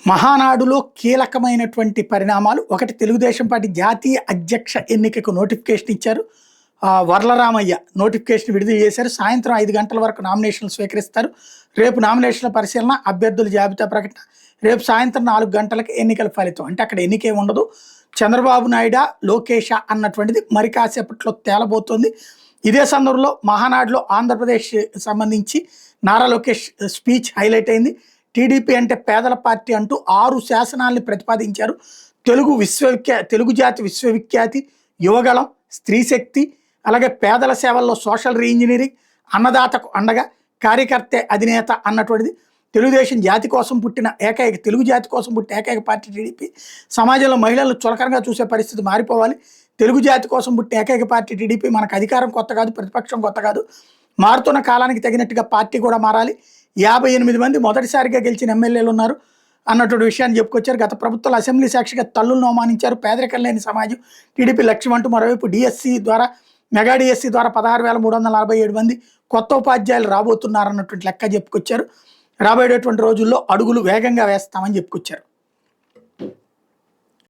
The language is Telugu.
మహానాడులో కీలకమైనటువంటి పరిణామాలు ఒకటి తెలుగుదేశం పార్టీ జాతీయ అధ్యక్ష ఎన్నికకు నోటిఫికేషన్ ఇచ్చారు. వర్లరామయ్య నోటిఫికేషన్ విడుదల చేశారు. సాయంత్రం 5 గంటల వరకు నామినేషన్లు స్వీకరిస్తారు. రేపు నామినేషన్ల పరిశీలన, అభ్యర్థుల జాబితా ప్రకటన, రేపు సాయంత్రం 4 గంటలకు ఎన్నికల ఫలితం. అంటే అక్కడ ఎన్నికే ఉండదు. చంద్రబాబు నాయుడు, లోకేష్ అన్నటువంటిది మరి కాసేపట్లో తేలబోతోంది. ఇదే సందర్భంలో మహానాడులో ఆంధ్రప్రదేశ్ సంబంధించి నారా లోకేష్ స్పీచ్ హైలైట్ అయింది. టీడీపీ అంటే పేదల పార్టీ అంటూ 6 శాసనాల్ని ప్రతిపాదించారు. తెలుగు జాతి విశ్వవిఖ్యాతి, యువగళం, స్త్రీశక్తి, అలాగే పేదల సేవల్లో సోషల్ రీఇంజనీరింగ్, అన్నదాతకు అండగా, కార్యకర్తే అధినేత అన్నటువంటిది. తెలుగుదేశం జాతి కోసం పుట్టిన తెలుగు జాతి కోసం పుట్టిన ఏకైక పార్టీ టీడీపీ. సమాజంలో మహిళలను చులకనగా చూసే పరిస్థితి మారిపోవాలి. తెలుగు జాతి కోసం పుట్టిన ఏకైక పార్టీ టీడీపీ. మనకు అధికారం కొత్త కాదు, ప్రతిపక్షం కొత్త కాదు. మారుతున్న కాలానికి తగినట్టుగా పార్టీ కూడా మారాలి. 58 మంది మొదటిసారిగా గెలిచిన ఎమ్మెల్యేలు ఉన్నారు అన్నటువంటి విషయాన్ని చెప్పుకొచ్చారు. గత ప్రభుత్వాలు అసెంబ్లీ సాక్షిగా తల్లులను అవమానించారు. పేదరికం లేని సమాజం టీడీపీ లక్ష్యం అంటూ మరోవైపు మెగా డిఎస్సి ద్వారా 16,347 మంది కొత్త ఉపాధ్యాయులు రాబోతున్నారన్నటువంటి లెక్క చెప్పుకొచ్చారు. రాబోయేటువంటి రోజుల్లో అడుగులు వేగంగా వేస్తామని చెప్పుకొచ్చారు.